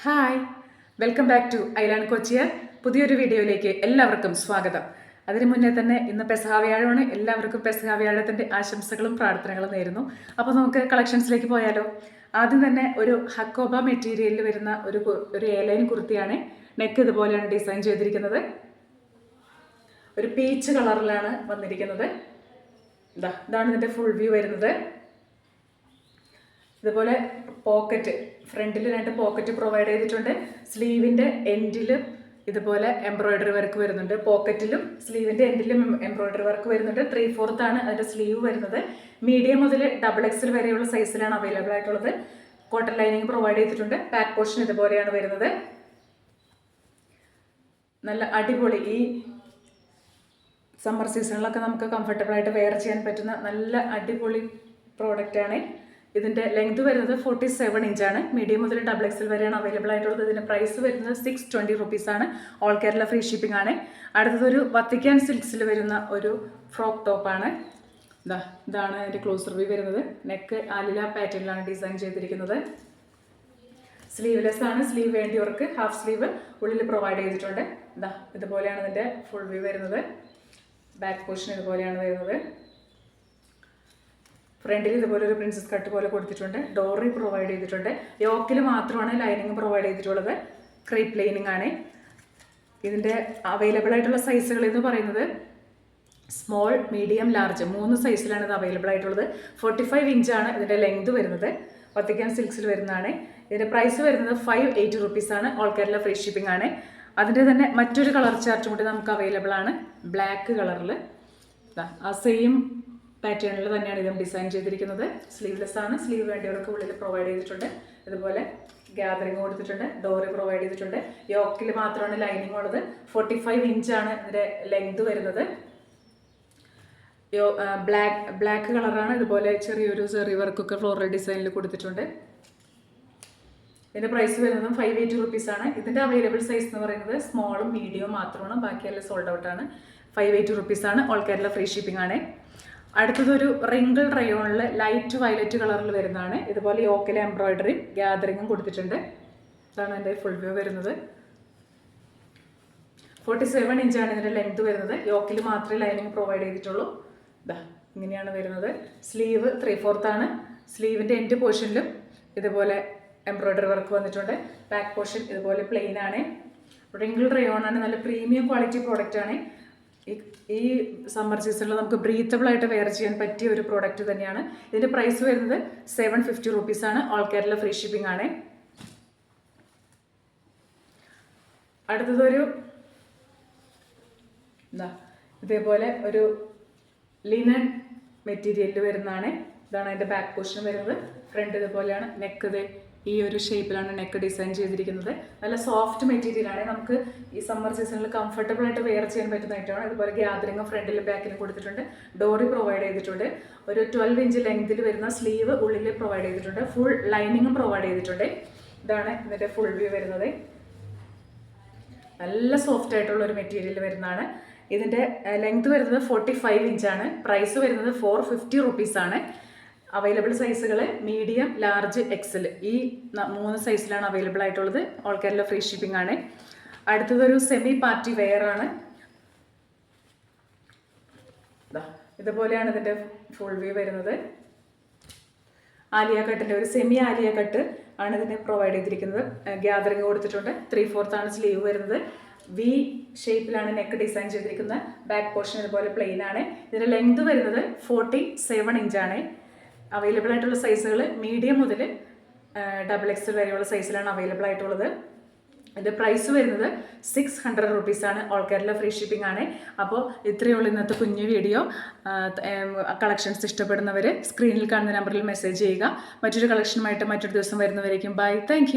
Hi, welcome back to island കൊച്ചിയർ. പുതിയൊരു വീഡിയോയിലേക്ക് എല്ലാവർക്കും സ്വാഗതം. അതിനു മുന്നേ തന്നെ ഇന്ന് പെസഹ വ്യാഴമാണ്. എല്ലാവർക്കും പെസഹ വ്യാഴത്തിൻ്റെ ആശംസകളും പ്രാർത്ഥനകളും നേരുന്നു. അപ്പോൾ നമുക്ക് കളക്ഷൻസിലേക്ക് പോയാലോ. ആദ്യം തന്നെ ഒരു ഹക്കോബ മെറ്റീരിയലിൽ വരുന്ന ഒരു എയർലൈൻ കുർത്തിയാണ്. നെക്ക് ഇതുപോലെയാണ് ഡിസൈൻ ചെയ്തിരിക്കുന്നത്. ഒരു പീച്ച് കളറിലാണ് വന്നിരിക്കുന്നത്. ഇതാണ് ഇതിൻ്റെ ഫുൾ വ്യൂ വരുന്നത്. ഇതുപോലെ പോക്കറ്റ്, ഫ്രണ്ടിൽ 2 പോക്കറ്റ് പ്രൊവൈഡ് ചെയ്തിട്ടുണ്ട്. സ്ലീവിൻ്റെ എൻഡിലും ഇതുപോലെ എംബ്രോയിഡറി വർക്ക് വരുന്നുണ്ട്. പോക്കറ്റിലും സ്ലീവിൻ്റെ എൻഡിലും എംബ്രോയിഡറി വർക്ക് വരുന്നുണ്ട്. 3/4 ആണ് അതിൻ്റെ സ്ലീവ് വരുന്നത്. മീഡിയം മുതൽ XXL വരെയുള്ള സൈസിലാണ് അവൈലബിൾ ആയിട്ടുള്ളത്. കോട്ടൺ ലൈനിങ് പ്രൊവൈഡ് ചെയ്തിട്ടുണ്ട്. ബാക്ക് പോർഷൻ ഇതുപോലെയാണ് വരുന്നത്. നല്ല അടിപൊളി, ഈ സമ്മർ സീസണിലൊക്കെ നമുക്ക് കംഫർട്ടബിൾ ആയിട്ട് വെയർ ചെയ്യാൻ പറ്റുന്ന നല്ല അടിപൊളി പ്രോഡക്റ്റാണ്. ഇതിൻ്റെ ലെങ്ത് വരുന്നത് 47 ഇഞ്ചാണ്. മീഡിയം മുതൽ XXL വരെയാണ് അവൈലബിൾ ആയിട്ടുള്ളത്. ഇതിൻ്റെ പ്രൈസ് വരുന്നത് 620 റുപ്പീസാണ്. ഓൾ കേരള ഫ്രീ ഷിപ്പിംഗ് ആണ്. അടുത്തതൊരു വത്തിക്കാൻ സിൽക്സിൽ വരുന്ന ഒരു ഫ്രോക്ക് ടോപ്പാണ്. ഇതാണ് അതിൻ്റെ ക്ലോസർ വ്യൂ വരുന്നത്. നെക്ക് ആലില പാറ്റേണിലാണ് ഡിസൈൻ ചെയ്തിരിക്കുന്നത്. സ്ലീവ്ലെസ് ആണ്. സ്ലീവ് വേണ്ടിയവർക്ക് ഹാഫ് സ്ലീവ് ഉള്ളിൽ പ്രൊവൈഡ് ചെയ്തിട്ടുണ്ട്. ഇതുപോലെയാണ് ഇതിൻ്റെ ഫുൾ വ്യൂ വരുന്നത്. ബാക്ക് പോർഷൻ ഇതുപോലെയാണ് വരുന്നത്. ഫ്രണ്ടിൽ ഇതുപോലെ ഒരു പ്രിൻസസ് കട്ട് പോലെ കൊടുത്തിട്ടുണ്ട്. ഡോറി പ്രൊവൈഡ് ചെയ്തിട്ടുണ്ട്. യോക്കിൽ മാത്രമാണ് ലൈനിങ് പ്രൊവൈഡ് ചെയ്തിട്ടുള്ളത്. ക്രീപ്പ് ലൈനിങ് ആണ്. ഇതിൻ്റെ അവൈലബിൾ ആയിട്ടുള്ള സൈസുകൾ എന്ന് പറയുന്നത് സ്മോൾ, മീഡിയം, ലാർജ് 3 സൈസിലാണ് ഇത് അവൈലബിൾ ആയിട്ടുള്ളത്. 45 ഇഞ്ചാണ് ഇതിൻ്റെ ലെങ്ത് വരുന്നത്. വത്തിക്കാൻ സിൽക്സിൽ വരുന്നതാണ്. ഇതിൻ്റെ പ്രൈസ് വരുന്നത് 580 റുപ്പീസാണ്. ഓൾ കേരള ഫ്രീ ഷിപ്പിംഗ് ആണ്. അതിൻ്റെ തന്നെ മറ്റൊരു കളർ ചാർട്ടും കൂടി നമുക്ക് അവൈലബിൾ ആണ്. ബ്ലാക്ക് കളറിൽ ആ സെയിം പാറ്റേണിൽ തന്നെയാണ് ഇതും ഡിസൈൻ ചെയ്തിരിക്കുന്നത്. സ്ലീവ്ലെസ് ആണ്. സ്ലീവ് വേണ്ടിയവർക്ക് ഉള്ളിൽ പ്രൊവൈഡ് ചെയ്തിട്ടുണ്ട്. ഇതുപോലെ ഗ്യാദറിങ് കൊടുത്തിട്ടുണ്ട്. ഡോറി പ്രൊവൈഡ് ചെയ്തിട്ടുണ്ട്. യോക്കിൽ മാത്രമാണ് ലൈനിങ് ഉള്ളത്. 45 ഇഞ്ചാണ് ഇതിൻ്റെ ലെങ്ത് വരുന്നത്. ബ്ലാക്ക് കളറാണ്. ഇതുപോലെ ചെറിയൊരു ചെറിയ വർക്കൊക്കെ ഫ്ലോറൽ ഡിസൈനിൽ കൊടുത്തിട്ടുണ്ട്. ഇതിൻ്റെ പ്രൈസ് വരുന്നതും 580 റുപ്പീസാണ്. ഇതിൻ്റെ അവൈലബിൾ സൈസ് എന്ന് പറയുന്നത് സ്മോളും മീഡിയവും മാത്രമാണ്. ബാക്കിയെല്ലാം സോൾഡ് ഔട്ടാണ്. 580 റുപ്പീസാണ്. ഓൾ കേരള ഫ്രീ ഷിപ്പിംഗ് ആണ്. അടുത്തതൊരു റിങ്കിൾ റയോണിൽ ലൈറ്റ് വയലറ്റ് കളറിൽ വരുന്നതാണ്. ഇതുപോലെ യോക്കിലെ എംബ്രോയിഡറിയും ഗ്യാദറിങ്ങും കൊടുത്തിട്ടുണ്ട്. ഇതാണ് എൻ്റെ ഫുൾ വ്യൂ വരുന്നത്. 47 ഇഞ്ചാണ് ഇതിൻ്റെ ലെങ്ത് വരുന്നത്. യോക്കിൽ മാത്രമേ ലൈനിങ് പ്രൊവൈഡ് ചെയ്തിട്ടുള്ളൂ. ഇങ്ങനെയാണ് വരുന്നത്. സ്ലീവ് 3/4 ആണ്. സ്ലീവിൻ്റെ എൻഡ് പോർഷനിലും ഇതുപോലെ എംബ്രോയിഡറി വർക്ക് വന്നിട്ടുണ്ട്. ബാക്ക് പോർഷൻ ഇതുപോലെ പ്ലെയിൻ ആണ്. റിങ്കിൾ റയോൺ ആണ്. നല്ല പ്രീമിയം ക്വാളിറ്റി പ്രോഡക്റ്റ് ആണ്. ഈ സമ്മർ സീസണിൽ നമുക്ക് ബ്രീത്തബിൾ ആയിട്ട് വെയർ ചെയ്യാൻ പറ്റിയ ഒരു പ്രോഡക്റ്റ് തന്നെയാണ്. ഇതിൻ്റെ പ്രൈസ് വരുന്നത് 750 റുപ്പീസാണ്. ഓൾ കേരള ഫ്രീ ഷിപ്പിംഗ് ആണ്. അടുത്തതൊരു ഇതേപോലെ ഒരു ലിനൻ മെറ്റീരിയലിൽ വരുന്നതാണ്. ഇതാണ് അതിൻ്റെ ബാക്ക് പോർഷൻ വരുന്നത്. ഫ്രണ്ട് ഇതുപോലെയാണ്. നെക്ക് ഈ ഒരു ഷേപ്പിലാണ് നെക്ക് ഡിസൈൻ ചെയ്തിരിക്കുന്നത്. നല്ല സോഫ്റ്റ് മെറ്റീരിയലാണ്. നമുക്ക് ഈ സമ്മർ സീസണിൽ കംഫർട്ടബിൾ ആയിട്ട് വെയർ ചെയ്യാൻ പറ്റുന്ന ഐറ്റമാണ്. ഇതുപോലെ ഗ്യാദറിങ്ങും ഫ്രണ്ടിലും ബാക്കിലും കൊടുത്തിട്ടുണ്ട്. ഡോറി പ്രൊവൈഡ് ചെയ്തിട്ടുണ്ട്. ഒരു 12 ഇഞ്ച് ലെങ്തിൽ വരുന്ന സ്ലീവ് ഉള്ളിൽ പ്രൊവൈഡ് ചെയ്തിട്ടുണ്ട്. ഫുൾ ലൈനിങ്ങും പ്രൊവൈഡ് ചെയ്തിട്ടുണ്ട്. ഇതാണ് ഇതിൻ്റെ ഫുൾ വ്യൂ വരുന്നത്. നല്ല സോഫ്റ്റ് ആയിട്ടുള്ള ഒരു മെറ്റീരിയൽ വരുന്നതാണ്. ഇതിൻ്റെ ലെങ്ത് വരുന്നത് 45 ഇഞ്ചാണ്. പ്രൈസ് വരുന്നത് 450 റുപ്പീസാണ്. അവൈലബിൾ സൈസുകൾ മീഡിയം, ലാർജ്, XL ഈ 3 സൈസിലാണ് അവൈലബിൾ ആയിട്ടുള്ളത്. ഓൾ കേരള ഫ്രീ ഷിപ്പിംഗ് ആണ്. അടുത്തതൊരു സെമി പാർട്ടി വെയർ ആണ്. ഇതുപോലെയാണ് ഇതിൻ്റെ ഫുൾ വ്യൂ വരുന്നത്. ആലിയ കട്ടിൻ്റെ ഒരു സെമി ആലിയ കട്ട് ആണ് ഇതിന് പ്രൊവൈഡ് ചെയ്തിരിക്കുന്നത്. ഗ്യാദറിങ് കൊടുത്തിട്ടുണ്ട്. 3/4 ആണ് സ്ലീവ് വരുന്നത്. വി ഷേപ്പിലാണ് നെക്ക് ഡിസൈൻ ചെയ്തിരിക്കുന്നത്. ബാക്ക് പോർഷൻ ഇതുപോലെ പ്ലെയിൻ ആണ്. ഇതിൻ്റെ ലെങ്ത് വരുന്നത് 47 ഇഞ്ചാണ്. അവൈലബിൾ ആയിട്ടുള്ള സൈസുകൾ മീഡിയം മുതൽ XXL വരെയുള്ള സൈസിലാണ് അവൈലബിൾ ആയിട്ടുള്ളത്. ഇതിൻ്റെ പ്രൈസ് വരുന്നത് 600 റുപ്പീസാണ്. ഓൾ കേരള ഫ്രീ ഷിപ്പിംഗ് ആണ്. അപ്പോൾ ഇത്രയേ ഉള്ളൂ ഇന്നത്തെ കുഞ്ഞു വീഡിയോ. കളക്ഷൻസ് ഇഷ്ടപ്പെടുന്നവർ സ്ക്രീനിൽ കാണുന്ന നമ്പറിൽ മെസ്സേജ് ചെയ്യുക. മറ്റൊരു കളക്ഷനുമായിട്ട് മറ്റൊരു ദിവസം വരുന്നവരേക്കും ബൈ. താങ്ക്